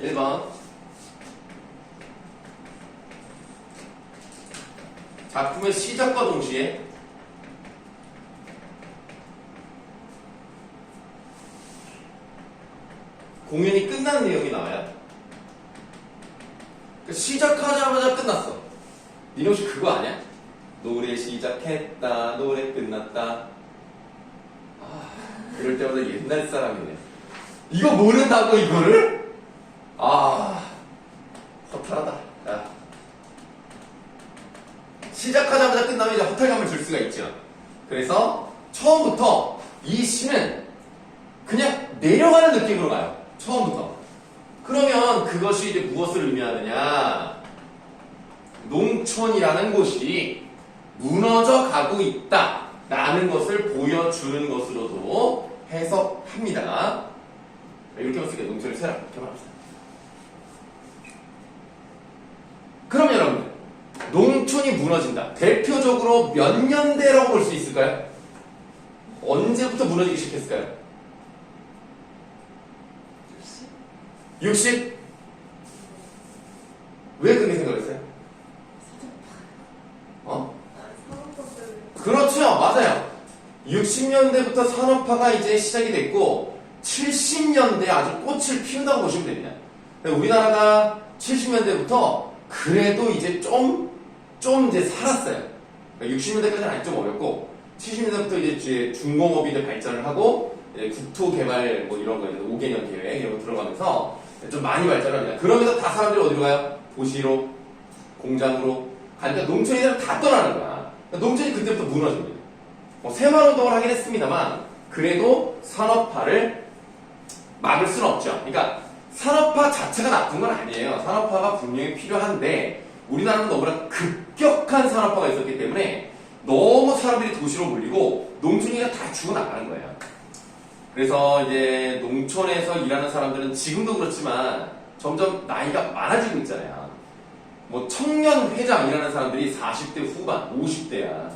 1번. 작품의 시작과 동시에 공연이 끝나는 내용이 나와요. 시작하자마자 끝났어. 니네 혹시 그거 아냐? 노래 시작했다, 노래 끝났다. 이럴 때마다 옛날 사람이네. 이거 모른다고, 이거를? 허탈하다. 야. 시작하자마자 끝나면 이제 허탈감을 줄 수가 있죠. 그래서 처음부터 이 시는 그냥 내려가는 느낌으로 가요. 처음부터. 그러면 그것이 이제 무엇을 의미하느냐? 농촌이라는 곳이 무너져 가고 있다 라는 것을 보여주는 것으로도 해석합니다. 이렇게만 쓰게 농촌을 세라 이렇게만 합시다. 그럼 여러분들, 농촌이 무너진다. 대표적으로 몇 년대라고 볼 수 있을까요? 언제부터 무너지기 시작했을까요? 60? 왜 그렇게 생각했어요? 그렇죠. 맞아요. 60년대부터 산업화가 이제 시작이 됐고 70년대에 아주 꽃을 피운다고 보시면 됩니다. 우리나라가 70년대부터 그래도 이제 좀 이제 살았어요. 60년대까지는 아직 좀 어렵고 70년대부터 이제 중공업이 이제 발전을 하고 국토 개발 뭐 이런 거 5개년 계획 이런 거 들어가면서 좀 많이 발전을 합니다. 그러면서 다 사람들이 어디로 가요? 도시로, 공장으로 가니까 농촌이들 다 떠나는 거야. 농촌이 그때부터 무너집니다. 새마을운동을 하긴 했습니다만 그래도 산업화를 막을 수는 없죠. 그러니까 산업화 자체가 나쁜 건 아니에요. 산업화가 분명히 필요한데 우리나라는 너무나 급격한 산업화가 있었기 때문에 너무 사람들이 도시로 몰리고 농촌이가 다 죽어나가는 거예요. 그래서 이제 농촌에서 일하는 사람들은 지금도 그렇지만 점점 나이가 많아지고 있잖아요. 뭐 청년 회장이라는 사람들이 40대 후반, 50대야.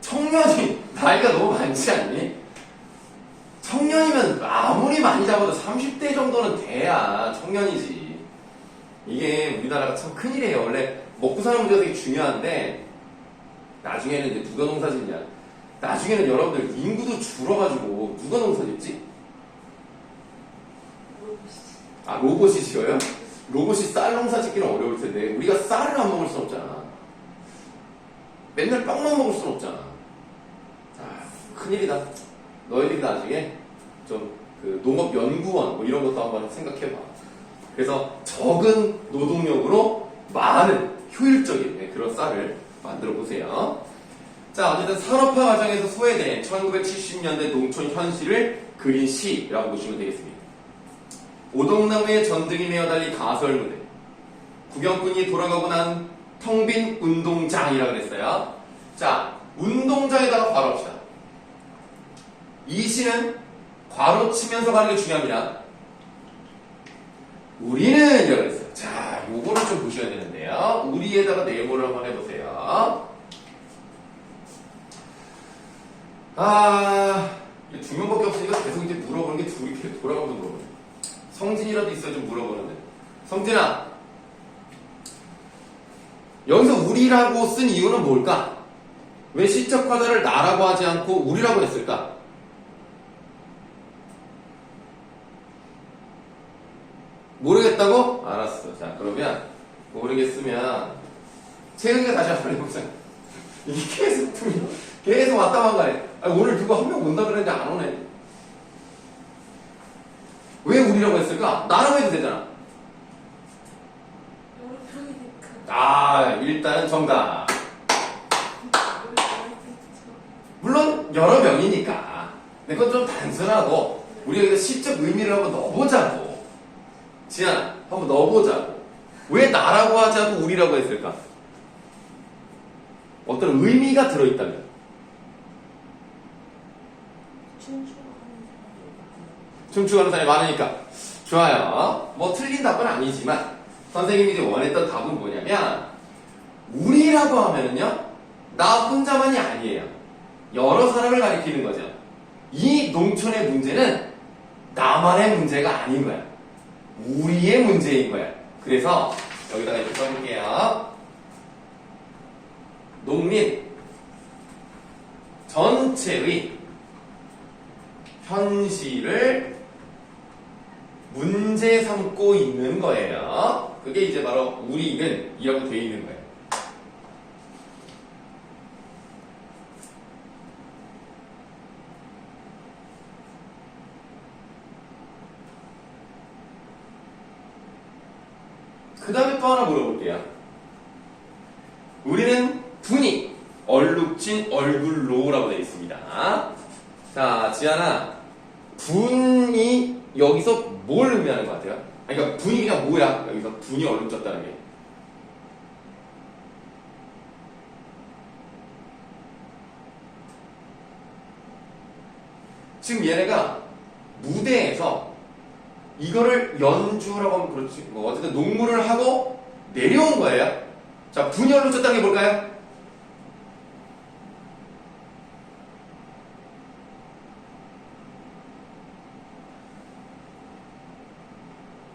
청년이 나이가 너무 많지 않니? 청년이면 아무리 많이 잡아도 30대 정도는 돼야 청년이지. 이게 우리나라가 참 큰일이에요. 원래 먹고 사는 문제가 되게 중요한데 나중에는 이제 누가 농사 짓냐. 나중에는 여러분들 인구도 줄어가지고 누가 농사 짓지? 아, 로봇이 지어요? 로봇이 쌀 농사 짓기는 어려울 텐데 우리가 쌀을 안 먹을 순 없잖아. 맨날 빵만 먹을 순 없잖아. 아, 큰일이다. 너희들이 나중에 좀 그 농업연구원 뭐 이런 것도 한번 생각해봐. 그래서 적은 노동력으로 많은 효율적인 그런 쌀을 만들어 보세요. 자, 어쨌든 산업화 과정에서 소외된 1970년대 농촌 현실을 그린 시라고 보시면 되겠습니다. 오동나무에 전등이 메어 달린 가설 무대, 구경꾼이 돌아가고 난 텅 빈 운동장이라고 그랬어요. 자, 운동장에다가 괄호합시다. 이 시는 괄호 치면서 가는 게 중요합니다. 우리는 이라고 그랬어요. 자, 요거를 좀 보셔야 되는데요. 우리에다가 네모를 한번 해보세요. 아, 두 명밖에 없으니까 계속 이제 물어보는 게 둘이 이렇게 돌아가면서 물어보네. 성진이라도 있어야 좀 물어보는데. 성진아, 여기서 우리라고 쓴 이유는 뭘까? 왜 시적 화자를 나라고 하지 않고 우리라고 했을까? 모르겠다고? 알았어. 자, 그러면 모르겠으면 채은이가 다시 한번 해보자. 이게 계속 왔다 갔다 가네. 아니, 오늘 누가 한 명 온다 그랬는데 안 오네. 왜 우리라고 했을까? 나라고 해도 되잖아. 아, 일단은 정답. 물론 여러 명이니까. 근데 그건 좀 단순하고 우리가 여기서 시적 의미를 한번 넣어보자고. 지안아, 한번 넣어보자고. 왜 나라고 하지 않고 우리라고 했을까? 어떤 의미가 들어있다면. 춤추는 사람이 많으니까. 좋아요. 뭐 틀린 답은 아니지만 선생님이 이제 원했던 답은 뭐냐면 우리라고 하면은요 나 혼자만이 아니에요. 여러 사람을 가리키는 거죠. 이 농촌의 문제는 나만의 문제가 아닌 거야. 우리의 문제인 거야. 그래서 여기다가 이렇게 써볼게요. 농민 전체의 현실을 문제 삼고 있는 거예요. 그게 이제 바로 우리는 이라고 되어 있는 거예요. 그 다음에 또 하나 물어볼게요. 우리는 분이 얼룩진 얼굴로라고 되어 있습니다. 자, 지안아, 분이 여기서 뭘 의미하는 것 같아요? 아니, 그러니까 분이 그냥 뭐야? 여기서 분이 얼룩졌다는 게. 지금 얘네가 무대에서 이거를 연주라고 하면 그렇지. 뭐 어쨌든 농무를 하고 내려온 거예요. 자, 분이 얼룩졌다는 게 뭘까요?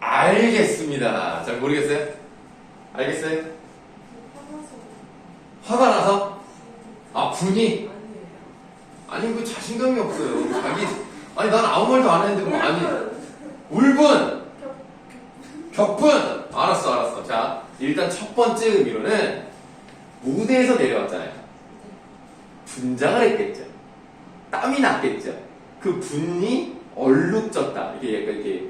알겠습니다. 잘 모르겠어요? 알겠어요? 화가 나서? 아, 분이? 아니, 그 자신감이 없어요. 자기, 아니, 난 아무 말도 안 했는데, 뭐, 아니. 울분! 격분! 알았어. 자, 일단 첫 번째 의미로는 무대에서 내려왔잖아요. 분장을 했겠죠. 땀이 났겠죠. 그 분이 얼룩졌다. 이게 약간 이렇게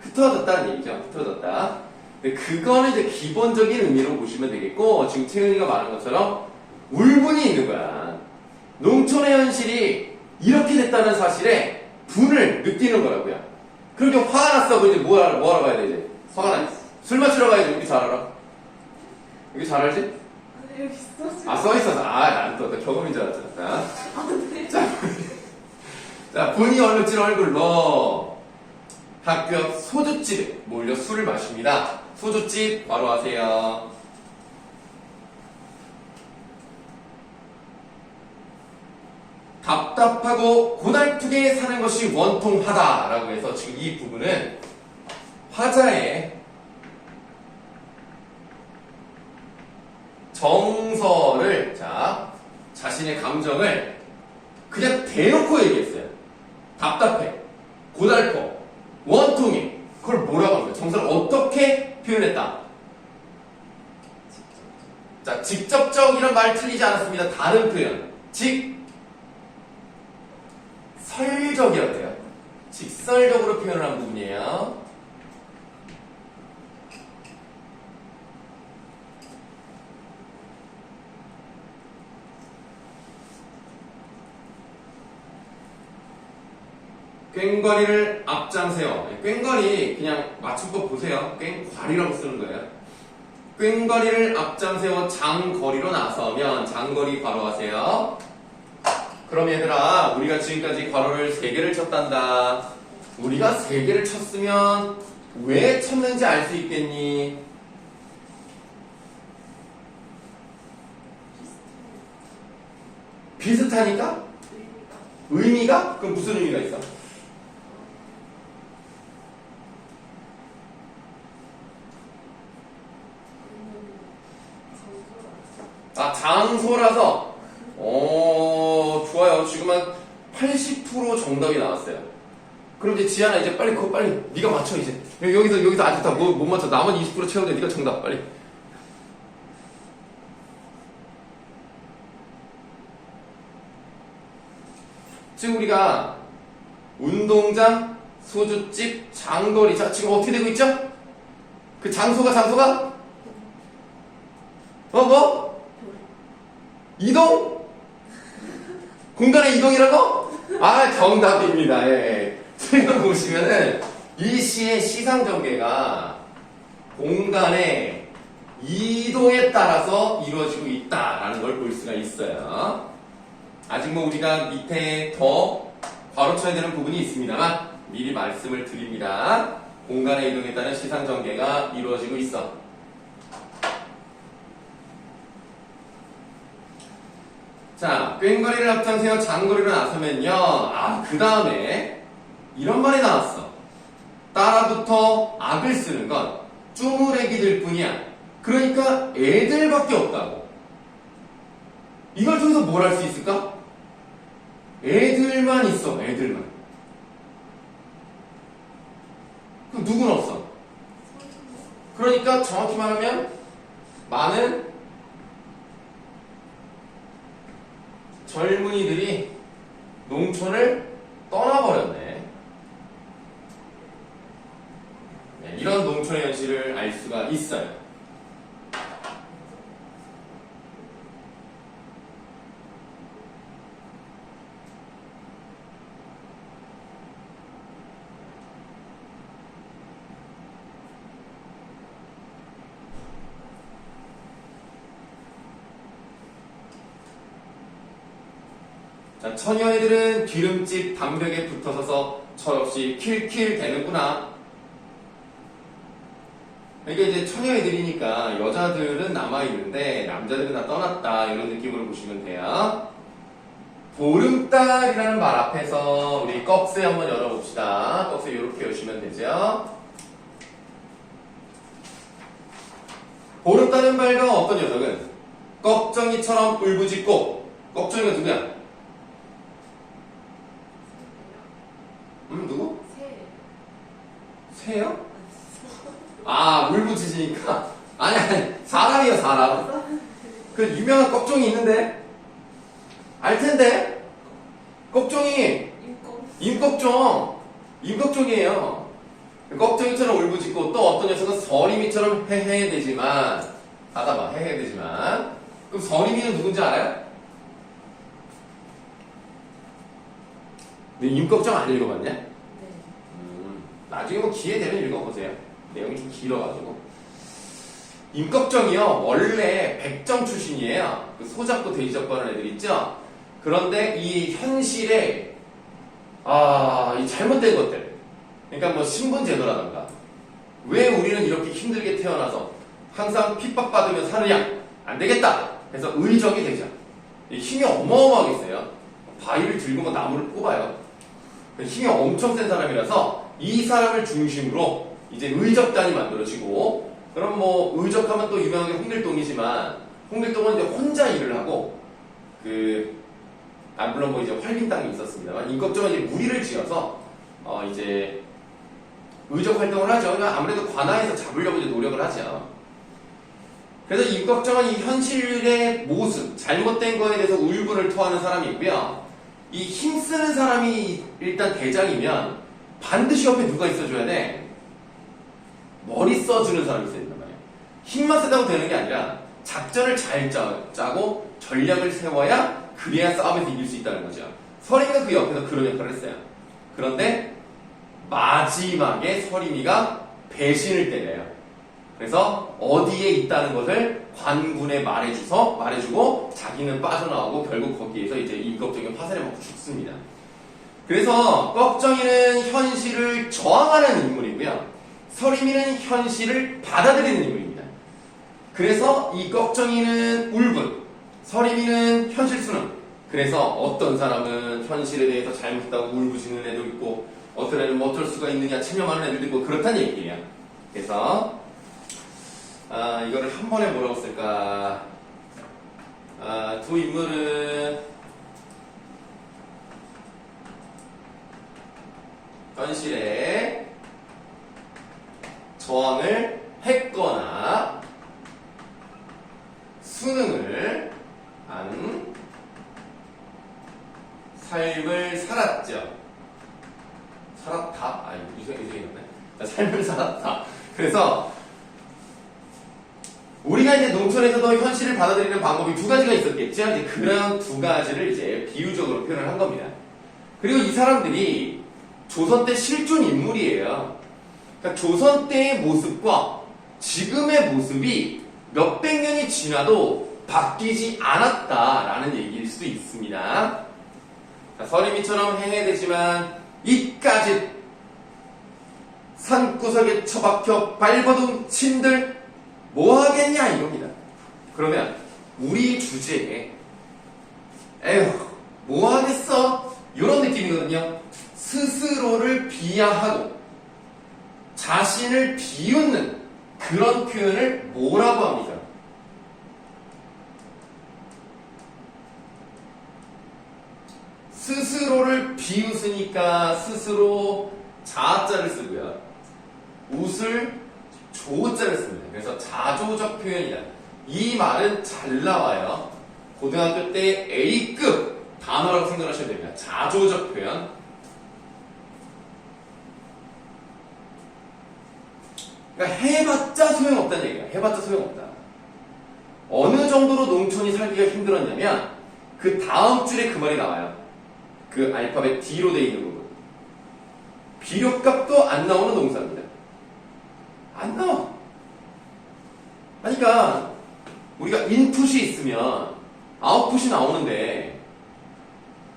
흩어졌다는 얘기죠. 흩어졌다. 근데 그거는 이제 기본적인 의미로 보시면 되겠고, 지금 채은이가 말한 것처럼 울분이 있는 거야. 농촌의 현실이 이렇게 됐다는 사실에 분을 느끼는 거라고요. 그렇게 화가 났어. 그럼 이제 뭐 하러 가야 돼, 이제? 화가 나. 술 마시러 가야지. 여기 잘 알아. 여기 잘 알지? 아니, 여기 있어. 아, 써있어서. 아, 난 또 경험인 줄 알았잖아. 자, 분이 얼룩진 얼굴로 학교 앞 소주집에 몰려 술을 마십니다. 소주집 바로 하세요. 답답하고 고달프게 사는 것이 원통하다라고 해서 지금 이 부분은 화자의 정서를 자신의 감정을 그냥 대놓고 얘기했어요. 답답해, 고달퍼, 원통해. 그걸 뭐라고 하는 거예요? 정서를 어떻게 표현했다? 자, 직접적이란 말 틀리지 않았습니다. 다른 표현. 직설적이었대요. 직설적으로 표현을 한 부분이에요. 꽹과리를 앞장세워. 꽹과리 그냥 맞춤법 보세요. 꽹과리라고 쓰는 거예요. 꽹과리를 앞장세워 장거리로 나서면 장거리 괄호 하세요. 그럼 얘들아, 우리가 지금까지 괄호를 3개를 쳤단다. 우리가 3개를 쳤으면 왜 쳤는지 알 수 있겠니? 비슷하니까? 의미가? 그럼 무슨 의미가 있어? 아, 장소라서. 좋아요. 지금 한 80% 정답이 나왔어요. 그럼 이제 지안아, 이제 빨리 그거 빨리 네가 맞춰. 이제 여기서 아직 다 못 맞춰. 나머지 20% 채우는데 네가 정답 빨리. 지금 우리가 운동장, 소주집, 장거리. 자, 지금 어떻게 되고 있죠? 그 장소가 뭐? 이동? 공간의 이동이라고? 아, 정답입니다. 예. 지금 보시면은 이 시의 시상 전개가 공간의 이동에 따라서 이루어지고 있다라는 걸 볼 수가 있어요. 아직 뭐 우리가 밑에 더 괄호쳐야 되는 부분이 있습니다만 미리 말씀을 드립니다. 공간의 이동에 따른 시상 전개가 이루어지고 있어. 자, 꽹과리를 앞장세워 장거리로 나서면요. 그 다음에 이런 말이 나왔어. 따라붙어 악을 쓰는 건 쪼무레기들 뿐이야. 그러니까 애들밖에 없다고. 이걸 통해서 뭘 할 수 있을까? 애들만 있어, 애들만. 그럼 누군 없어? 그러니까 정확히 말하면 많은 젊은이들이 농촌을 떠나버렸네. 네, 이런 농촌의 현실을 알 수가 있어요. 자, 처녀애들은 기름집 담벽에 붙어서서 철없이 킬킬 대는구나. 이게 이제 처녀애들이니까 여자들은 남아있는데 남자들은 다 떠났다. 이런 느낌으로 보시면 돼요. 보름달이라는 말 앞에서 우리 꺽쇠 한번 열어봅시다. 꺽쇠 이렇게 여시면 되죠. 보름달은 말과 어떤 녀석은 꺽정이처럼 울부짖고. 꺽정이가 누구야? 누구? 새요? 울부짖으니까. 아니, 사람이요, 사람. 그 유명한 꺽종이 있는데? 알 텐데? 꺽종이. 임꺽종이에요. 꺽종이처럼 울부짖고, 또 어떤 녀석은 서림이처럼 헤헤대지만. 하다봐, 헤헤대지만. 그럼 서림이는 누군지 알아요? 근데 임꺽정 안 읽어봤냐? 네. 나중에 뭐 기회 되면 읽어보세요. 내용이 좀 길어가지고. 임꺽정이요, 원래 백정 출신이에요. 그 소잡고 돼지잡고 하는 애들 있죠? 그런데 이 현실에, 이 잘못된 것들. 그러니까 뭐 신분제도라던가. 왜 우리는 이렇게 힘들게 태어나서 항상 핍박받으며 사느냐? 안 되겠다! 그래서 의적이 되죠. 힘이 어마어마하게 세요. 바위를 들고 막 나무를 뽑아요. 힘이 엄청 센 사람이라서 이 사람을 중심으로 이제 의적단이 만들어지고, 그럼 뭐 의적하면 또 유명하게 홍길동이지만 홍길동은 이제 혼자 일을 하고 물론 뭐 이제 활빈당이 있었습니다만 임꺽정은 이제 무리를 지어서 이제 의적 활동을 하죠. 그러니까 아무래도 관아에서 잡으려고 이제 노력을 하죠. 그래서 임꺽정은 이 현실의 모습, 잘못된 거에 대해서 울분을 토하는 사람이고요. 이 힘쓰는 사람이 일단 대장이면 반드시 옆에 누가 있어줘야 돼? 머리 써주는 사람이 있어야 된단 말이야. 힘만 세다고 되는 게 아니라 작전을 잘 짜고 전략을 세워야 그래야 싸움에서 이길 수 있다는 거죠. 서림이가 그 옆에서 그런 역할을 했어요. 그런데 마지막에 서림이가 배신을 때려요. 그래서 어디에 있다는 것을 관군에 말해주고 자기는 빠져나오고 결국 거기에서 이제 임꺽정이 화살에 맞고 죽습니다. 그래서 꺽정이는 현실을 저항하는 인물이고요. 서림이는 현실을 받아들이는 인물입니다. 그래서 이 꺽정이는 울분, 서림이는 현실 수능. 그래서 어떤 사람은 현실에 대해서 잘못했다고 울부짖는 애도 있고, 어떤 애는 뭐 어쩔 수가 있느냐 체념하는 애들도 있고 그렇다는 얘기예요. 그래서 이거를 한 번에 뭐라고 쓸까? 두 인물은 현실에 저항을 했거나 수능을 한 삶을 살았죠. 살았다? 유생이었네. 삶을 살았다. 그래서 우리가 이제 농촌에서도 현실을 받아들이는 방법이 두 가지가 있었겠죠. 이제 그런 두 가지를 이제 비유적으로 표현을 한 겁니다. 그리고 이 사람들이 조선 때 실존 인물이에요. 그러니까 조선 때의 모습과 지금의 모습이 몇백 년이 지나도 바뀌지 않았다라는 얘기일 수도 있습니다. 자, 서림이처럼 행해되지만 이까짓 산구석에 처박혀 발버둥 친들 뭐하겠냐 이겁니다. 그러면 우리 주제에 에휴 뭐하겠어 이런 느낌이거든요. 스스로를 비하하고 자신을 비웃는 그런 표현을 뭐라고 합니까? 스스로를 비웃으니까 스스로 자자를 쓰고요. 웃을 조자를 씁니다. 그래서 자조적 표현이다. 이 말은 잘 나와요. 고등학교 때 A급 단어라고 생각하시면 됩니다. 자조적 표현. 그러니까 해봤자 소용없다는 얘기야. 해봤자 소용없다. 어느 정도로 농촌이 살기가 힘들었냐면 그 다음 줄에 그 말이 나와요. 그 알파벳 D로 되어 있는 부분. 비료값도 안 나오는 농사입니다. 안 나와. 그러니까 우리가 인풋이 있으면 아웃풋이 나오는데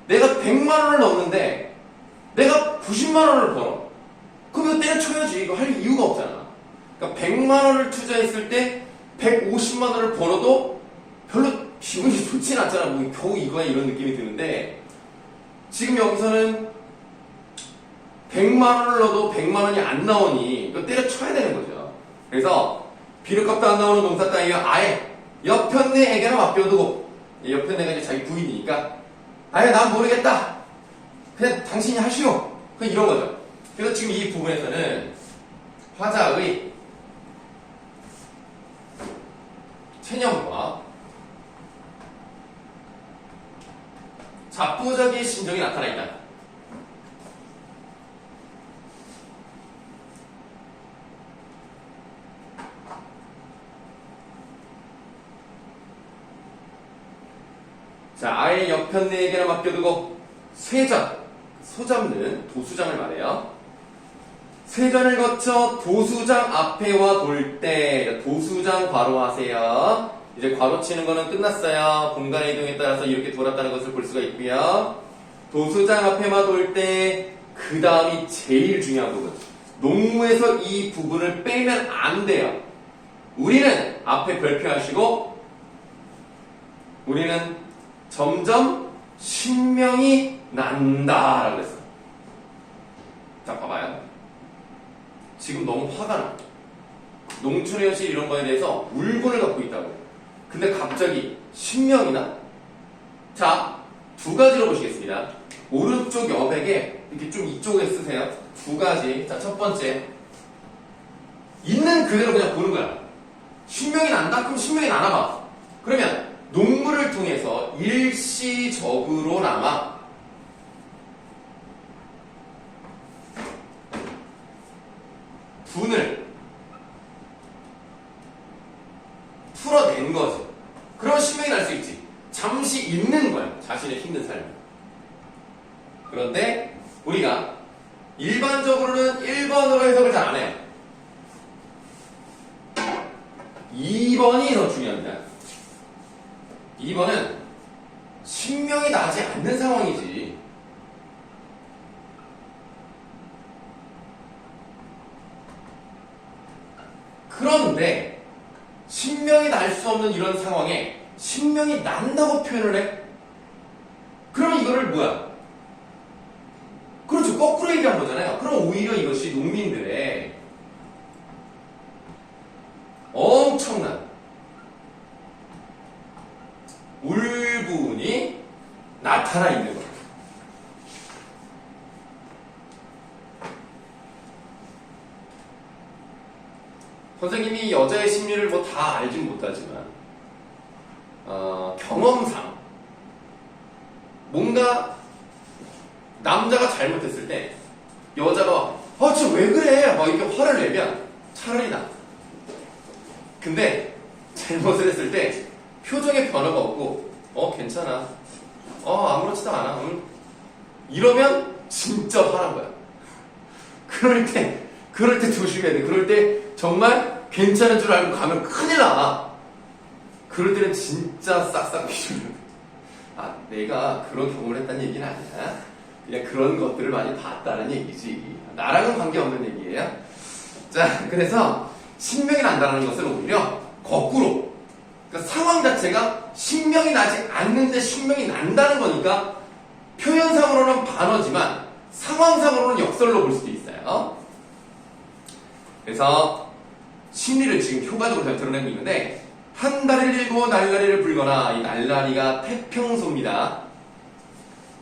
내가 100만 원을 넣었는데 내가 90만 원을 벌어. 그럼 이거 때려쳐야지. 이거 할 이유가 없잖아. 그러니까 100만 원을 투자했을 때 150만 원을 벌어도 별로 기분이 좋진 않잖아. 뭐 겨우 이거야 이런 느낌이 드는데 지금 여기서는 100만 원을 넣어도 100만 원이 안 나오니 이거 때려쳐야 되는 거죠. 그래서 비료값도 안 나오는 농사 따위가 아예 옆편네에게나 맡겨두고 옆편네가 이제 자기 부인이니까 아예 난 모르겠다. 그냥 당신이 하시오. 그냥 이런 거죠. 그래서 지금 이 부분에서는 화자의 체념과 자포자기의 심정이 나타나 있다. 자, 아예 옆편네에게나 맡겨두고 쇠전, 소잡는 도수장을 말해요. 쇠전을 거쳐 도수장 앞에 와 돌 때 도수장 괄호하세요. 이제 괄호 치는 거는 끝났어요. 공간의 이동에 따라서 이렇게 돌았다는 것을 볼 수가 있고요. 도수장 앞에만 돌 때 그 다음이 제일 중요한 부분. 농무에서 이 부분을 빼면 안 돼요. 우리는 앞에 별표하시고 우리는 점점 신명이 난다 라고 했어. 자, 봐봐요. 지금 너무 화가 나. 농촌의 현실 이런 거에 대해서 울분을 갖고 있다고. 근데 갑자기 신명이 나? 자, 두 가지로 보시겠습니다. 오른쪽 여백에 이렇게 좀 이쪽에 쓰세요. 두 가지. 자, 첫 번째. 있는 그대로 그냥 보는 거야. 신명이 난다? 그럼 신명이 나나 봐. 그러면 농물을 통해서 일시적으로나마 분을 풀어낸 거지. 그러면 신명이 날 수 있지. 잠시 있는 거야. 자신의 힘든 삶을. 그런데 우리가 일반적으로는 1번으로 해석을 잘 안 해요. 2번이 더 중요합니다. 2번은 신명이 나지 않는 상황이지. 그런데 신명이 날 수 없는 이런 상황에 신명이 난다고 표현을 해? 그러면 이거를 뭐야? 그렇죠. 거꾸로 얘기한 거잖아요. 그럼 오히려 이것이 농민들의 엄청난 울분이 나타나 있는 거예요. 선생님이 여자의 심리를 뭐 다 알진 못하지만 경험상 뭔가 남자가 잘못했을 때 여자가 저 왜 그래? 막 이렇게 화를 내면 차라리 나. 근데 잘못을 했을 때 표정에 변화가 없고 괜찮아. 아무렇지도 않아. 이러면 진짜 화난 거야. 그럴 때 조심해야 돼. 그럴 때 정말 괜찮은 줄 알고 가면 큰일 나. 그럴 때는 진짜 싹싹 비추는 거야. 내가 그런 경험을 했다는 얘기는 아니야. 그냥 그런 것들을 많이 봤다는 얘기지. 나랑은 관계없는 얘기예요. 자, 그래서 신명이 난다는 것은 오히려 거꾸로, 그러니까 상황 자체가 신명이 나지 않는데 신명이 난다는 거니까 표현상으로는 반어지만 상황상으로는 역설로 볼 수도 있어요. 그래서 심리를 지금 효과적으로 잘 드러내고 있는데, 한 다리를 일고 날라리를 불거나, 이 날라리가 태평소입니다.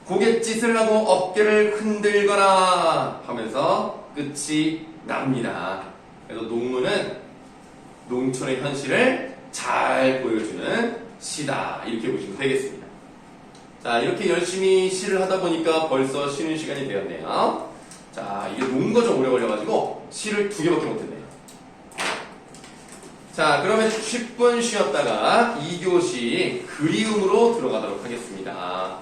고갯짓을 하고 어깨를 흔들거나 하면서 끝이 납니다. 그래서 농문은 농촌의 현실을 잘 보여주는 시다, 이렇게 보시면 되겠습니다. 자, 이렇게 열심히 시를 하다 보니까 벌써 쉬는 시간이 되었네요. 자, 이게 논거 좀 오래 걸려가지고 시를 2개밖에 못했네요. 자, 그러면 10분 쉬었다가 2교시 그리움으로 들어가도록 하겠습니다.